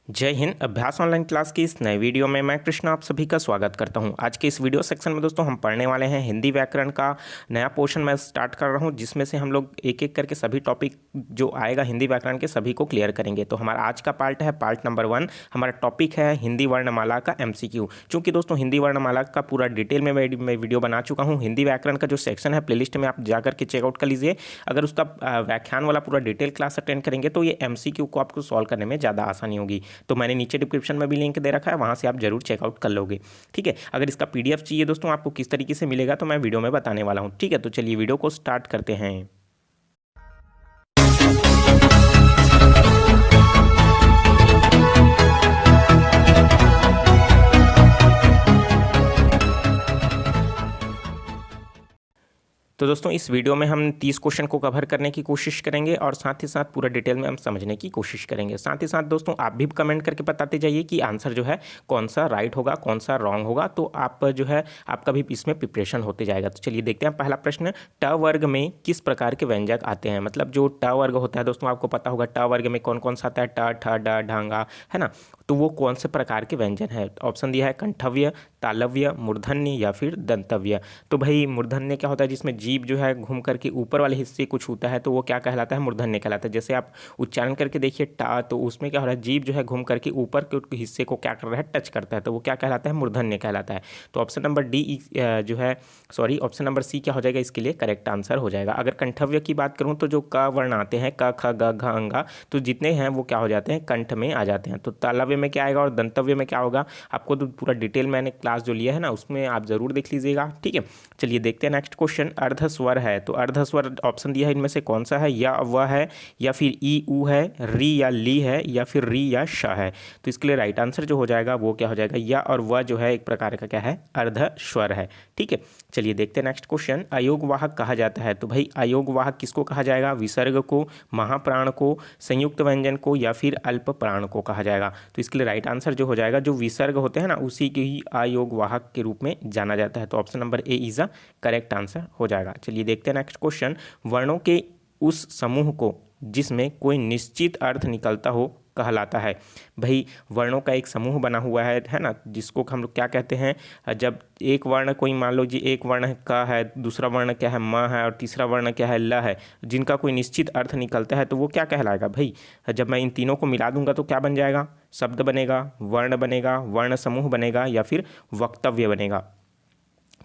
जय हिंद। अभ्यास online class की इस नए वीडियो में मैं कृष्णा आप सभी का स्वागत करता हूं। आज के इस वीडियो सेक्शन में दोस्तों हम पढ़ने वाले हैं हिंदी व्याकरण का नया पोर्शन मैं स्टार्ट कर रहा हूं, जिसमें से हम लोग एक एक करके सभी टॉपिक जो आएगा हिंदी व्याकरण के सभी को क्लियर करेंगे। तो हमारा आज का पार्ट है पार्ट नंबर 1। हमारा टॉपिक है हिंदी वर्णमाला का MCQ। चूँकि दोस्तों हिंदी वर्णमाला का पूरा डिटेल में मैं वीडियो बना चुका हूँ। हिंदी व्याकरण का जो सेक्शन है प्लेलिस्ट में आप जाकर के चेकआउट कर लीजिए। अगर उसका व्याख्यान वाला पूरा डिटेल क्लास अटेंड करेंगे तो ये MCQ को आपको सॉल्व करने में ज़्यादा आसानी होगी। तो मैंने नीचे डिस्क्रिप्शन में भी लिंक दे रखा है, वहां से आप जरूर चेकआउट कर लोगे। ठीक है, अगर इसका PDF चाहिए दोस्तों आपको किस तरीके से मिलेगा तो मैं वीडियो में बताने वाला हूं। ठीक है, तो चलिए वीडियो को स्टार्ट करते हैं। तो दोस्तों इस वीडियो में हम 30 क्वेश्चन को कवर करने की कोशिश करेंगे और साथ ही साथ पूरा डिटेल में हम समझने की कोशिश करेंगे। साथ ही साथ दोस्तों आप भी कमेंट करके बताते जाइए कि आंसर जो है कौन सा राइट होगा कौन सा रॉन्ग होगा, तो आप जो है आपका भी इसमें प्रिपरेशन होते जाएगा। तो चलिए देखते हैं पहला प्रश्न, ट वर्ग में किस प्रकार के व्यंजक आते हैं। मतलब जो ट वर्ग होता है दोस्तों आपको पता होगा ट वर्ग में कौन कौन सा आता है, ट ठ ड ढांगा, है ना। तो वो कौन से प्रकार के व्यंजन है। ऑप्शन दिया है कंठव्य, तालव्य, मूर्धन्य या फिर दंतव्य। तो भाई मूर्धन्य क्या होता है, जिसमें जीभ जो है घूम करके ऊपर वाले हिस्से को छूता है तो वो क्या कहलाता है, मूर्धन्य कहलाता है। जैसे आप उच्चारण करके देखिए टा, तो उसमें क्या हो रहा है, जीभ जो है घूम करके ऊपर के हिस्से को क्या कर रहा है, टच करता है, तो वो क्या कहलाता है, मूर्धन्य कहलाता है। तो ऑप्शन नंबर डी जो है ऑप्शन नंबर सी क्या हो जाएगा इसके लिए करेक्ट आंसर हो जाएगा। अगर कंठव्य की बात करूँ तो जो क वर्ण आते हैं क ख ग घ अंगा, तो जितने हैं वो क्या हो जाते हैं, कंठ में आ जाते हैं। तो तालव्य में क्या आएगा और दंतव्य में क्या होगा, आपको तो पूरा डिटेल मैंने क्लास जो लिया है ना उसमें आप जरूर देख लीजिएगा। ठीक है, चलिए देखते हैं नेक्स्ट क्वेश्चन। अर्धस्वर है, तो अर्धस्वर ऑप्शन दिया है इनमें से कौन सा है, या व है या फिर ई ऊ है, री या ली है या फिर री या श है। तो इसके लिए राइट आंसर जो हो जाएगा वो क्या हो जाएगा, या और व जो है एक प्रकार का क्या है, अर्धस्वर है। ठीक है, चलिए देखते हैं नेक्स्ट क्वेश्चन। अयोगवाहक कहा जाता है, तो भाई अयोगवाहक किसको कहा जाएगा, विसर्ग को, महाप्राण को, संयुक्त व्यंजन को या फिर अल्प प्राण को कहा जाएगा। तो इसके लिए राइट आंसर जो हो जाएगा, जो विसर्ग होते हैं ना उसी के ही अयोगवाहक के रूप में जाना जाता है। तो option number A is a correct answer हो जाएगा। चलिए देखते हैं नेक्स्ट क्वेश्चन। वर्णों के उस समूह को जिसमें कोई निश्चित अर्थ निकलता हो कहलाता है। भाई वर्णों का एक समूह बना हुआ है ना, जिसको हम लोग क्या कहते हैं, जब एक वर्ण कोई मान लो जी एक वर्ण का है, दूसरा वर्ण क्या है म है और तीसरा वर्ण क्या है ल है, जिनका कोई निश्चित अर्थ निकलता है तो वो क्या कहलाएगा भाई। जब मैं इन तीनों को मिला दूंगा तो क्या बन जाएगा, शब्द बनेगा, वर्ण बनेगा, वर्ण समूह बनेगा या फिर वक्तव्य बनेगा।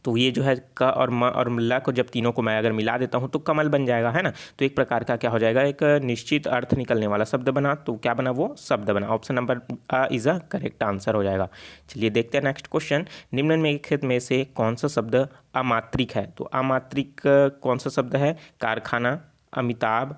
तो ये जो है क और म और ल को जब तीनों को मैं अगर मिला देता हूँ तो कमल बन जाएगा, है ना। तो एक प्रकार का क्या हो जाएगा, एक निश्चित अर्थ निकलने वाला शब्द बना, तो क्या बना, वो शब्द बना। Option number a is a correct answer हो जाएगा। चलिए देखते हैं नेक्स्ट क्वेश्चन। निम्नलिखित में से कौन सा शब्द अमात्रिक है। तो अमात्रिक कौन सा शब्द है, कारखाना, अमिताभ,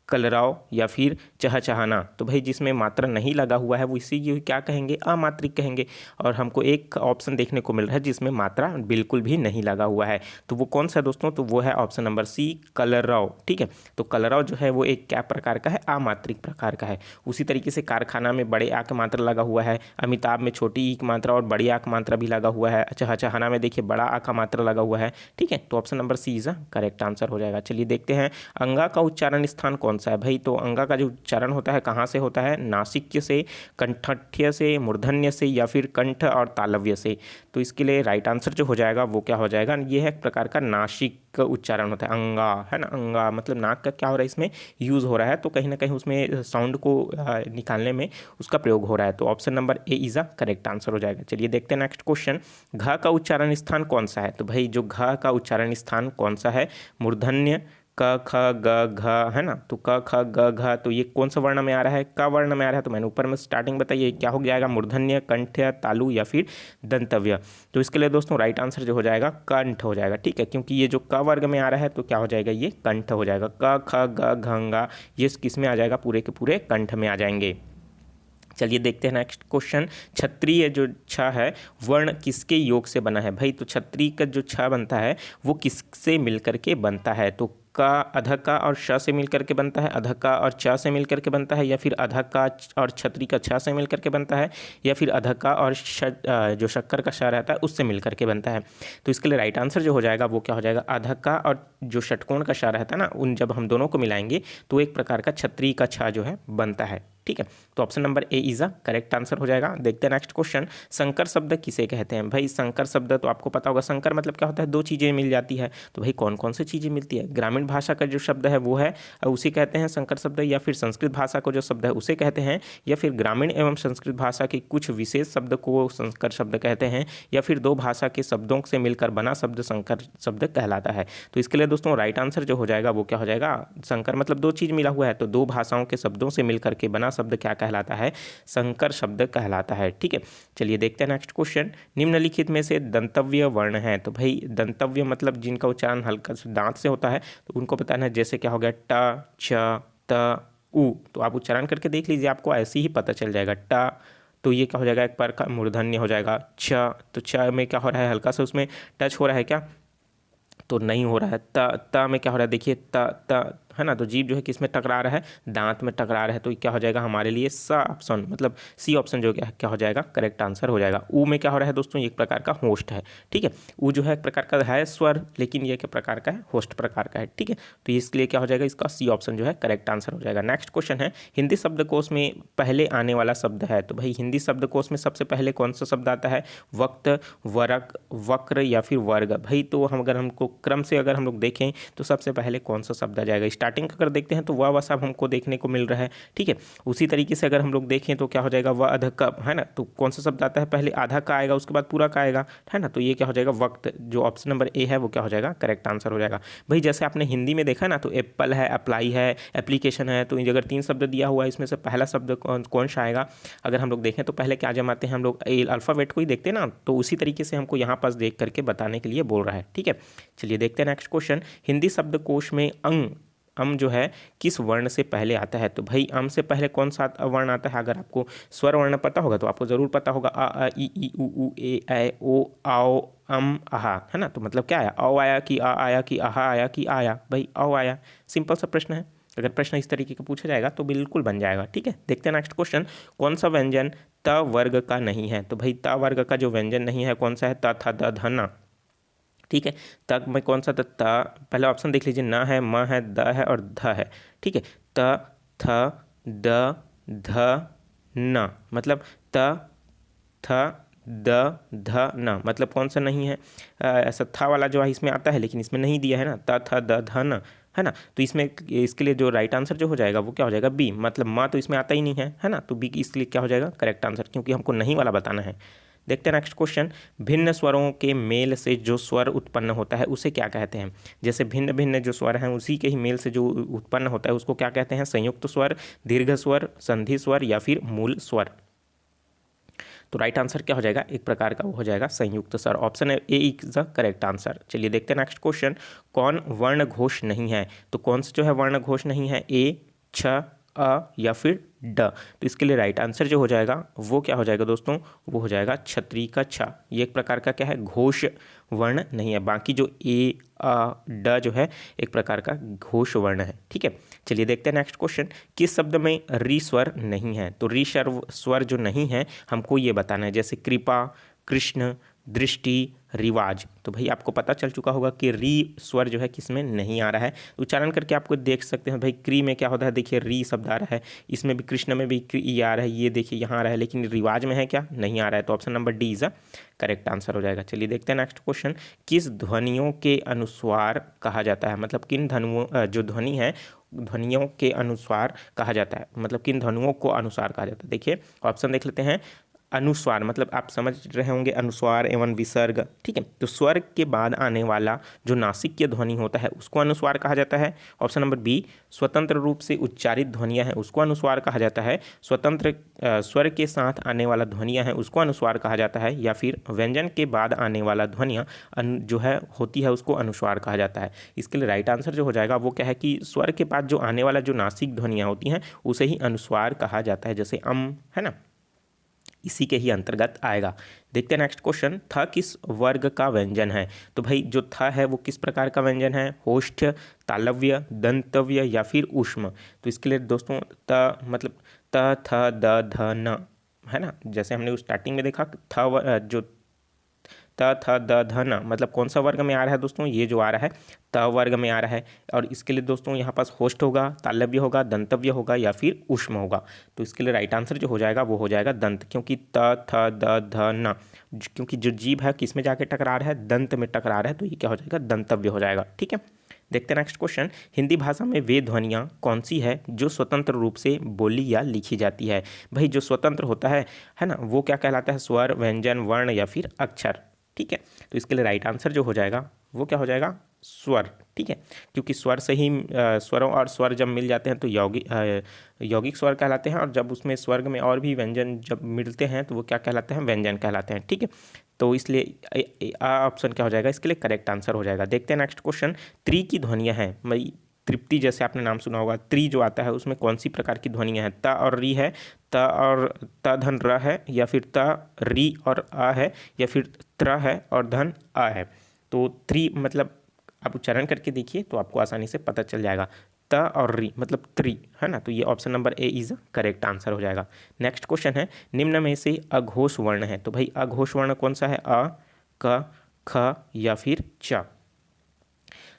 कलरव या फिर चहचहाना। तो भाई जिसमें मात्रा नहीं लगा हुआ है वो इसी की क्या कहेंगे, अमात्रिक कहेंगे। और हमको एक ऑप्शन देखने को मिल रहा है जिसमें मात्रा बिल्कुल भी नहीं लगा हुआ है, तो वो कौन सा है दोस्तों, तो वो है ऑप्शन नंबर सी कलरव। ठीक है, तो कलरव जो है वो एक क्या प्रकार का है, अमात्रिक प्रकार का है। उसी तरीके से कारखाना में बड़े आ का मात्रा लगा हुआ है, अमिताभ में छोटी ई की मात्रा और बड़ी आ का मात्रा भी लगा हुआ है, चहचहाना में देखिए बड़ा आ का मात्रा लगा हुआ है। ठीक है, तो option number C is a correct answer हो जाएगा। चलिए देखते हैं अंगा का उच्चारण स्थान कौन सा है। भाई तो अंगा का जो उच्चारण होता है कहाँ से होता है, नासिक्य से, कंठठ्य से, मूर्धन्य से या फिर कंठ और तालव्य से। तो इसके लिए राइट आंसर जो हो जाएगा वो क्या हो जाएगा, ये है एक प्रकार का नासिक का उच्चारण होता है, अंगा, है ना। अंगा मतलब नाक का क्या हो रहा है, इसमें यूज़ हो रहा है, तो कहीं ना कहीं उसमें साउंड को निकालने में उसका प्रयोग हो रहा है। तो option number A is a correct answer हो जाएगा। चलिए देखते हैं नेक्स्ट क्वेश्चन। घ का उच्चारण स्थान कौन सा है। तो भाई जो घ का उच्चारण स्थान कौन सा है, मूर्धन्य, क ख ग घ, है ना। तो क ख ग घ, तो ये कौन सा वर्ण में आ रहा है, क वर्ण में आ रहा है। तो मैंने ऊपर में स्टार्टिंग बताइए क्या हो जाएगा, मूर्धन्य, कंठ्य, तालु या फिर दंतव्य। तो इसके लिए दोस्तों राइट आंसर जो हो जाएगा कंठ हो जाएगा। ठीक है, क्योंकि ये जो क वर्ग में आ रहा है तो क्या हो जाएगा, ये कंठ हो जाएगा। क ख ग घ, ये किस में आ जाएगा, पूरे के पूरे कंठ में आ जाएंगे। चलिए देखते हैं नेक्स्ट क्वेश्चन। क्षत्रिय जो छ है वर्ण किसके योग से बना है। भाई तो क्षत्रिय का जो छ बनता है वो किससे मिलकर के बनता है। तो का अध का और श से मिलकर के बनता है, अध का और च से मिलकर के बनता है, या फिर अध का और छत्री का छ से मिलकर के बनता है, या फिर अध का और जो शक्कर का श रहता है उससे मिलकर के बनता है। तो इसके लिए राइट आंसर जो हो जाएगा वो क्या हो जाएगा, अध का और जो षटकोण का श रहता है ना, उन जब हम दोनों को मिलाएंगे तो एक प्रकार का छत्री का छ जो है बनता है। ठीक है, तो option number A is a correct answer हो जाएगा। देखते हैं नेक्स्ट क्वेश्चन, संकर शब्द किसे कहते हैं? भाई संकर शब्द तो आपको पता होगा, संकर मतलब क्या होता है, दो चीज़ें मिल जाती है। तो भाई कौन कौन सी चीज़ें मिलती है? ग्रामीण भाषा का जो शब्द है वो है, उसे कहते हैं संकर शब्द, या फिर संस्कृत भाषा को जो शब्द है उसे कहते हैं, या फिर ग्रामीण एवं संस्कृत भाषा के कुछ विशेष शब्द को संकर शब्द कहते हैं, या फिर दो भाषा के शब्दों से मिलकर बना शब्द संकर शब्द कहलाता है। तो इसके लिए दोस्तों राइट आंसर जो हो जाएगा वो क्या हो जाएगा? संकर मतलब दो चीज़ मिला हुआ है, तो दो भाषाओं के शब्दों से मिलकर के बना शब्द क्या कहलाता है? संकर शब्द कहलाता है। ठीक है, चलिए देखते हैं नेक्स्ट क्वेश्चन, निम्नलिखित में से दंतव्य वर्ण है। तो भाई दंतव्य मतलब जिनका उच्चारण हल्का दांत से होता है, तो उनको बताना है। जैसे क्या हो गया, ट, छ, त, उ। तो आप उच्चारण करके देख लीजिए, आपको ऐसे ही पता चल जाएगा। ट तो ये क्या हो जाएगा, एक बार का मूर्धन्य हो जाएगा। छ तो छ में क्या हो रहा है, हल्का सा उसमें टच हो रहा है क्या? तो नहीं हो रहा है। त में क्या हो रहा है, देखिए त है ना, तो जीभ जो है किस में टकरा रहा है, दांत में टकरा रहा है। तो क्या हो जाएगा हमारे लिए स ऑप्शन, मतलब सी ऑप्शन जो क्या हो जाएगा, करेक्ट आंसर हो जाएगा। ऊ में क्या हो रहा है दोस्तों, ये एक प्रकार का होस्ट है। ठीक है, ऊ जो है एक प्रकार का है स्वर, लेकिन ये क्या प्रकार का है, होस्ट प्रकार का है। ठीक है, तो इसके लिए क्या हो जाएगा, इसका सी ऑप्शन जो है करेक्ट आंसर हो जाएगा। नेक्स्ट क्वेश्चन है, हिंदी शब्दकोश में पहले आने वाला शब्द है। तो भाई हिंदी शब्दकोश में सबसे पहले कौन सा शब्द आता है? वक्त, वरक, वक्र या फिर वर्ग। भाई तो हम अगर हमको क्रम से अगर हम लोग देखें तो सबसे पहले कौन सा शब्द आ जाएगा? स्टार्टिंग अगर देखते हैं तो वह सब हमको देखने को मिल रहा है। ठीक है, उसी तरीके से अगर हम लोग देखें तो क्या हो जाएगा, वह अध का, है ना। तो कौन सा शब्द आता है, पहले आधा का आएगा उसके बाद पूरा का आएगा, है ना। तो ये क्या हो जाएगा, वक्त। जो ऑप्शन नंबर ए है वो क्या हो जाएगा, करेक्ट आंसर हो जाएगा। भाई जैसे आपने हिंदी में देखा ना, तो एप्पल है, अप्लाई है, एप्लीकेशन है। तो अगर तीन शब्द दिया हुआ है, इसमें से पहला शब्द कौन सा आएगा? अगर हम लोग देखें तो पहले क्या जमाते हैं हम लोग, अल्फ़ाबेट को ही देखते हैं ना। तो उसी तरीके से हमको यहाँ पास देख करके बताने के लिए बोल रहा है। ठीक है, चलिए देखते हैं नेक्स्ट क्वेश्चन, हिंदी शब्दकोश में अम जो है किस वर्ण से पहले आता है? तो भाई अम से पहले कौन सा वर्ण आता है? अगर आपको स्वर वर्ण पता होगा तो आपको ज़रूर पता होगा, अ ई उ ए ऐ ओ आओ अम आहा, है ना। तो मतलब क्या आया, औ आया कि आ आया कि आहा आया कि आया? भाई औ आया। सिंपल सा प्रश्न है, अगर प्रश्न इस तरीके का पूछा जाएगा तो बिल्कुल बन जाएगा। ठीक है, देखते हैं नेक्स्ट क्वेश्चन, कौन सा व्यंजन त वर्ग का नहीं है? तो भाई त वर्ग का जो व्यंजन नहीं है कौन सा है? त, थ, द, ध, न। ठीक है, तक में कौन सा था? पहला ऑप्शन देख लीजिए, न है, म है, द है और ध है। ठीक है, त, थ, द, ध, न, मतलब त, थ, द, ध, न, मतलब कौन सा नहीं है? ऐसा था वाला जो है इसमें आता है, लेकिन इसमें नहीं दिया है ना, त, थ, द, ध, न, है ना। तो इसमें इसके लिए जो राइट आंसर जो हो जाएगा वो क्या हो जाएगा, बी, मतलब माँ तो इसमें आता ही नहीं है ना। तो बी इसके लिए क्या हो जाएगा, करेक्ट आंसर, क्योंकि हमको नहीं वाला बताना है। देखते हैं नेक्स्ट क्वेश्चन, भिन्न स्वरों के मेल से जो स्वर उत्पन्न होता है उसे क्या कहते हैं? जैसे भिन्न भिन्न जो स्वर हैं उसी के ही मेल से जो उत्पन्न होता है उसको क्या कहते हैं? संयुक्त स्वर, दीर्घ स्वर, संधि स्वर या फिर मूल स्वर। तो राइट आंसर क्या हो जाएगा, एक प्रकार का वो हो जाएगा संयुक्त स्वर। Option A is the correct answer. चलिए देखते हैं नेक्स्ट क्वेश्चन, कौन वर्ण घोष नहीं है? तो कौन सा जो है वर्ण घोष नहीं है? ए, छ, अ या फिर ड। तो इसके लिए राइट आंसर जो हो जाएगा वो क्या हो जाएगा दोस्तों, वो हो जाएगा छतरी का छ। ये एक प्रकार का क्या है, घोष वर्ण नहीं है। बाकी जो ए, अ, ड जो है एक प्रकार का घोष वर्ण है। ठीक है, चलिए देखते हैं नेक्स्ट क्वेश्चन, किस शब्द में री स्वर नहीं है? तो री स्वर जो नहीं है हमको ये बताना है। जैसे कृपा, कृष्ण, दृष्टि, रिवाज। तो भाई आपको पता चल चुका होगा कि री स्वर जो है किसमें नहीं आ रहा है। उच्चारण करके आपको देख सकते हैं। भाई क्री में क्या होता है, देखिए री शब्द आ रहा है, इसमें भी कृष्ण में भी ई आ रहा है, ये देखिए यहाँ आ रहा है, लेकिन रिवाज में है क्या, नहीं आ रहा है। तो option number D is a correct answer हो जाएगा। चलिए देखते हैं नेक्स्ट क्वेश्चन, किस ध्वनियों के अनुस्वार कहा जाता है? मतलब किन ध्वनियों, जो ध्वनि है ध्वनियों के अनुसार कहा जाता है, मतलब किन ध्वनियों को अनुसार कहा जाता है? देखिए ऑप्शन देख लेते हैं, अनुस्वार मतलब आप समझ रहे होंगे अनुस्वार एवं विसर्ग। ठीक है, तो स्वर के बाद आने वाला जो नासिक्य ध्वनि होता है उसको अनुस्वार कहा जाता है। ऑप्शन नंबर बी, स्वतंत्र रूप से उच्चारित ध्वनियां हैं उसको अनुस्वार कहा जाता है। स्वतंत्र स्वर के साथ आने वाला ध्वनियां हैं उसको अनुस्वार कहा जाता है। या फिर व्यंजन के बाद आने वाला ध्वनियाँ जो है होती है उसको अनुस्वार कहा जाता है। इसके लिए राइट आंसर जो हो जाएगा वो क्या है कि स्वर के बाद जो आने वाला जो नासिक ध्वनियाँ होती हैं उसे ही अनुस्वार कहा जाता है। जैसे है ना, इसी के ही अंतर्गत आएगा। देखते हैं नेक्स्ट क्वेश्चन, थ किस वर्ग का व्यंजन है? तो भाई जो थ है वो किस प्रकार का व्यंजन है? होष्ठ, तालव्य, दंतव्य या फिर ऊष्म। तो इसके लिए दोस्तों त मतलब त, थ, द, ध, न, है ना। जैसे हमने स्टार्टिंग में देखा जो त थ द ध न, मतलब कौन सा वर्ग में आ रहा है दोस्तों, ये जो आ रहा है त वर्ग में आ रहा है। और इसके लिए दोस्तों यहाँ पास होस्ट होगा, तालव्य होगा, दंतव्य होगा या फिर ऊष्म होगा। तो इसके लिए राइट आंसर जो हो जाएगा वो हो जाएगा दंत, क्योंकि त थ द ध न, क्योंकि जो जीभ है किस में जाके टकरा रहा है, दंत में टकरा रहा है, तो ये क्या हो जाएगा, दंतव्य हो जाएगा। ठीक है, देखते हैं नेक्स्ट क्वेश्चन। हिंदी भाषा में वे ध्वनियाँ कौन सी है जो स्वतंत्र रूप से बोली या लिखी जाती है। भाई जो स्वतंत्र होता है ना, वो क्या कहलाता है, स्वर, व्यंजन, वर्ण या फिर अक्षर। ठीक है, तो इसके लिए राइट आंसर जो हो जाएगा वो क्या हो जाएगा, स्वर। ठीक है, क्योंकि स्वर से ही स्वरों और स्वर जब मिल जाते हैं तो यौगिक स्वर कहलाते हैं, और जब उसमें स्वर्ग में और भी व्यंजन जब मिलते हैं तो वो क्या कहलाते हैं, व्यंजन कहलाते हैं। ठीक है, तो इसलिए ऑप्शन क्या हो जाएगा, इसके लिए करेक्ट आंसर हो जाएगा। देखते हैं नेक्स्ट क्वेश्चन। त्रि की ध्वनियाँ हैं, भाई तृप्ति जैसे आपने नाम सुना होगा, त्रि जो आता है उसमें कौन सी प्रकार की ध्वनियाँ हैं, त और री है, त और त धन र है, या फिर त री और आ है, या फिर त्र है और धन आ है। तो त्रि मतलब आप उच्चारण करके देखिए तो आपको आसानी से पता चल जाएगा, त और री मतलब त्रि, है ना। तो ये option number A is correct answer हो जाएगा। नेक्स्ट क्वेश्चन है, निम्न में से अघोष वर्ण है, तो भाई अघोष वर्ण कौन सा है, अ, क, ख या फिर च।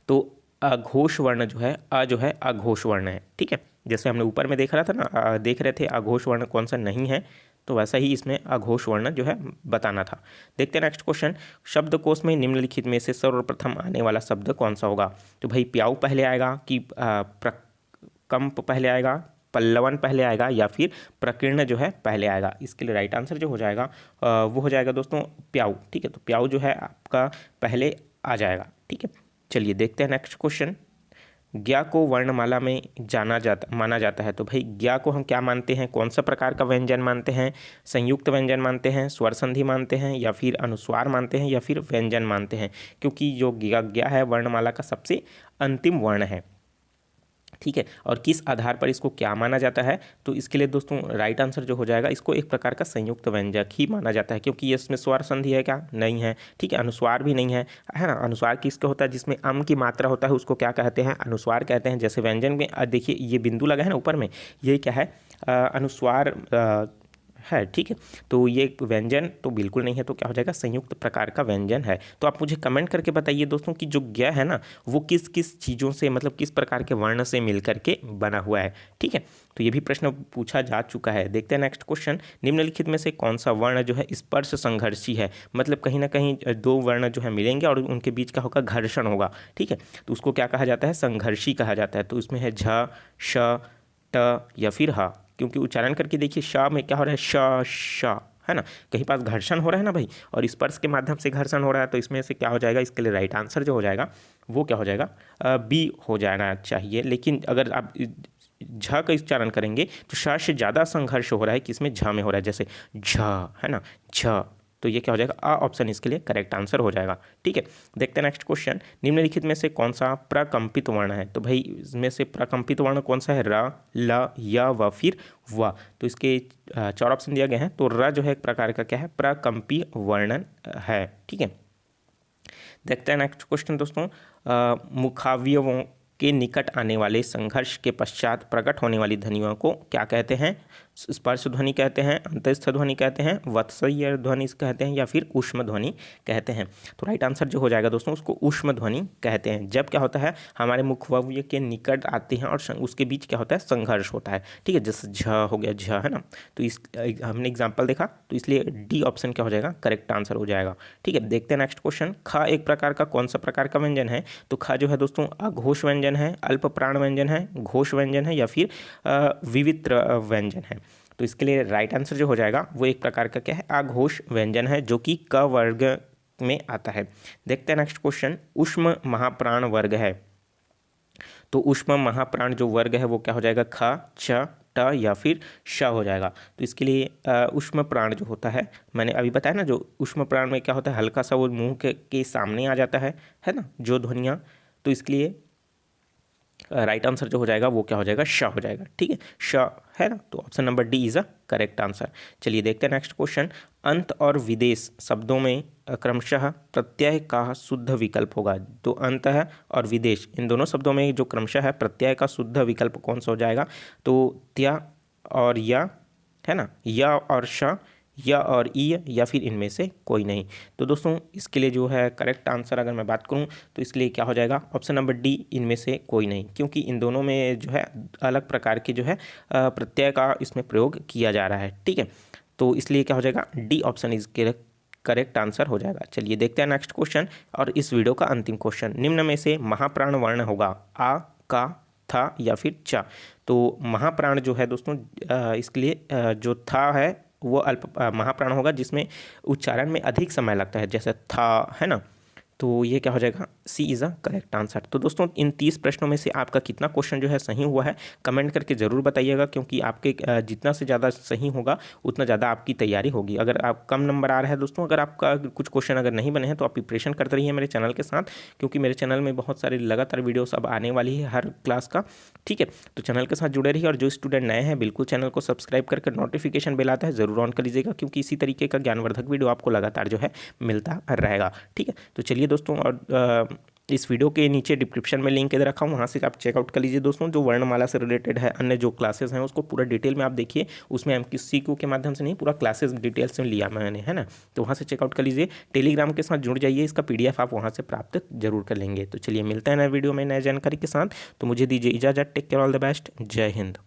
तो अघोष वर्ण जो है, अ जो है अघोष वर्ण है। ठीक है, जैसे हमने ऊपर में देख रहा था ना, देख रहे थे अघोष वर्ण कौन सा नहीं है, तो वैसा ही इसमें अघोष वर्ण जो है बताना था। देखते हैं नेक्स्ट क्वेश्चन। शब्दकोश में निम्नलिखित में से सर्वप्रथम आने वाला शब्द कौन सा होगा। तो भाई प्याऊ पहले आएगा कि प्रकंप पहले आएगा, पल्लवन पहले आएगा या फिर प्रकीर्ण जो है पहले आएगा। इसके लिए राइट आंसर जो हो जाएगा वो हो जाएगा दोस्तों प्याऊ। ठीक है, तो प्याऊ जो है आपका पहले आ जाएगा। ठीक है, चलिए देखते हैं नेक्स्ट क्वेश्चन। ज्ञा को वर्णमाला में माना जाता है, तो भाई ज्ञा को हम क्या मानते हैं, कौन सा प्रकार का व्यंजन मानते हैं, संयुक्त व्यंजन मानते हैं, स्वर संधि मानते हैं, या फिर अनुस्वार मानते हैं, या फिर व्यंजन मानते हैं, क्योंकि जो ज्ञा है वर्णमाला का सबसे अंतिम वर्ण है। ठीक है, और किस आधार पर इसको क्या माना जाता है, तो इसके लिए दोस्तों राइट आंसर जो हो जाएगा, इसको एक प्रकार का संयुक्त व्यंजक ही माना जाता है, क्योंकि इसमें स्वर संधि है क्या, नहीं है। ठीक है, अनुस्वार भी नहीं है ना। अनुस्वार किसका होता है, जिसमें अम की मात्रा होता है उसको क्या कहते हैं, अनुस्वार कहते हैं। जैसे व्यंजन में देखिए ये बिंदु लगा है ना ऊपर में, ये क्या है, अनुस्वार है। ठीक है, तो ये व्यंजन तो बिल्कुल नहीं है, तो क्या हो जाएगा, संयुक्त प्रकार का व्यंजन है। तो आप मुझे कमेंट करके बताइए दोस्तों कि जो ज्ञ है ना, वो किस किस चीज़ों से, मतलब किस प्रकार के वर्ण से मिल करके बना हुआ है। ठीक है, तो ये भी प्रश्न पूछा जा चुका है। देखते हैं नेक्स्ट क्वेश्चन। निम्नलिखित में से कौन सा वर्ण जो है स्पर्श संघर्षी है, मतलब कहीं ना कहीं दो वर्ण जो है मिलेंगे और उनके बीच का होगा घर्षण होगा। ठीक है, तो उसको क्या कहा जाता है, संघर्षी कहा जाता है। तो इसमें है झ, श, ट या फिर ह, क्योंकि उच्चारण करके देखिए श में क्या हो रहा है, श, है ना, कहीं पास घर्षण हो रहा है ना भाई, और स्पर्श के माध्यम से घर्षण हो रहा है, तो इसमें से क्या हो जाएगा, इसके लिए राइट आंसर जो हो जाएगा वो क्या हो जाएगा, बी हो जाना चाहिए। लेकिन अगर आप झ का उच्चारण करेंगे तो श से ज़्यादा संघर्ष हो रहा है, किसमें, झ में हो रहा है, जैसे झ, है ना, झ, तो ये क्या हो जाएगा, आ ऑप्शन इसके लिए करेक्ट आंसर हो जाएगा। ठीक है, देखते हैं नेक्स्ट क्वेश्चन। निम्नलिखित में से कौन सा प्रकंपित वर्ण है, तो भाई इसमें से प्रकंपित वर्ण कौन सा है, र, ल, य व फिर व। तो इसके 4 ऑप्शन दिए गए हैं, तो र जो है एक प्रकार का क्या है, प्रकंपी वर्णन है। ठीक है, देखते हैं नेक्स्ट क्वेश्चन दोस्तों। मुखावयवों के निकट आने वाले संघर्ष के पश्चात प्रकट होने वाली ध्वनियों को क्या कहते हैं, स्पर्श ध्वनि कहते हैं, अंतस्थ ध्वनि कहते हैं, वत्सय्य ध्वनि कहते हैं, या फिर ऊष्म ध्वनि कहते हैं। तो राइट आंसर जो हो जाएगा दोस्तों, उसको ऊष्म ध्वनि कहते हैं। जब क्या होता है, हमारे मुखवय के निकट आते हैं और उसके बीच क्या होता है, संघर्ष होता है। ठीक है, जैसे झ हो गया, झ, है ना, तो इस हमने एग्जाम्पल देखा, तो इसलिए डी ऑप्शन क्या हो जाएगा, करेक्ट आंसर हो जाएगा। ठीक है, देखते हैं नेक्स्ट क्वेश्चन। ख एक प्रकार का कौन सा प्रकार का व्यंजन है, तो ख जो है दोस्तों अघोष व्यंजन है, अल्प प्राण व्यंजन है, घोष व्यंजन है, या फिर विवित्र व्यंजन है। तो इसके लिए राइट आंसर जो हो जाएगा वो एक प्रकार का क्या है, अघोष व्यंजन है, जो कि क वर्ग में आता है। देखते हैं नेक्स्ट क्वेश्चन। ऊष्म महाप्राण वर्ग है, तो ऊष्म महाप्राण जो वर्ग है वो क्या हो जाएगा, ख, छ, ट या फिर श हो जाएगा। तो इसके लिए ऊष्म प्राण जो होता है, मैंने अभी बताया ना, जो ऊष्म प्राण में क्या होता है, हल्का सा वो मुंह के सामने आ जाता है ना, जो ध्वनियाँ, तो इसके लिए राइट आंसर जो हो जाएगा वो क्या हो जाएगा, श हो जाएगा। ठीक है, श है ना, तो option number D is a correct answer. चलिए देखते हैं नेक्स्ट क्वेश्चन। अंत और विदेश शब्दों में क्रमशः प्रत्यय का शुद्ध विकल्प होगा। तो अंत है और विदेश, इन दोनों शब्दों में जो क्रमशः है प्रत्यय का शुद्ध विकल्प कौन सा हो जाएगा, तो त्या और या, है ना, या और श, या और ई या फिर इनमें से कोई नहीं। तो दोस्तों इसके लिए जो है करेक्ट आंसर अगर मैं बात करूं तो इसके लिए क्या हो जाएगा, ऑप्शन नंबर डी, इनमें से कोई नहीं, क्योंकि इन दोनों में जो है अलग प्रकार के जो है प्रत्यय का इसमें प्रयोग किया जा रहा है। ठीक है, तो इसलिए क्या हो जाएगा, D option is correct answer हो जाएगा। चलिए देखते हैं नेक्स्ट क्वेश्चन और इस वीडियो का अंतिम क्वेश्चन। निम्न में से महाप्राण वर्ण होगा आ, का, था या फिर चा। तो महाप्राण जो है दोस्तों इसके लिए जो था है वो अल्प महाप्राण होगा, जिसमें उच्चारण में अधिक समय लगता है, जैसे था, है ना। तो ये क्या हो जाएगा, सी इज़ अ करेक्ट आंसर। तो दोस्तों इन 30 प्रश्नों में से आपका कितना क्वेश्चन जो है सही हुआ है कमेंट करके ज़रूर बताइएगा, क्योंकि आपके जितना से ज़्यादा सही होगा उतना ज़्यादा आपकी तैयारी होगी। अगर आप कम नंबर आ रहा है दोस्तों, अगर आपका कुछ क्वेश्चन अगर नहीं बने हैं तो आप प्रिपरेशन करते रहिए मेरे चैनल के साथ, क्योंकि मेरे चैनल में बहुत सारे लगातार वीडियोस अब आने वाली है हर क्लास का। ठीक है, तो चैनल के साथ जुड़े रहिए और जो स्टूडेंट नए हैं बिल्कुल चैनल को सब्सक्राइब करके नोटिफिकेशन बेल आता है ज़रूर ऑन कर लीजिएगा, क्योंकि इसी तरीके का ज्ञानवर्धक वीडियो आपको लगातार जो है मिलता रहेगा। ठीक है, तो चलिए दोस्तों, और इस वीडियो के नीचे डिस्क्रिप्शन में लिंक इधर रखा हूँ, वहाँ से आप चेकआउट कर लीजिए दोस्तों। जो वर्णमाला से रिलेटेड है अन्य जो क्लासेस हैं उसको पूरा डिटेल में आप देखिए, उसमें MCQ के माध्यम से नहीं, पूरा क्लासेस डिटेल्स में लिया मैंने, है ना। तो वहाँ से चेकआउट कर लीजिए, टेलीग्राम के साथ जुड़ जाइए, इसका PDF आप वहाँ से प्राप्त जरूर कर लेंगे। तो चलिए मिलते हैं नए वीडियो में नए जानकारी के साथ, तो मुझे दीजिए इजाज़त, take care, all the best, जय हिंद।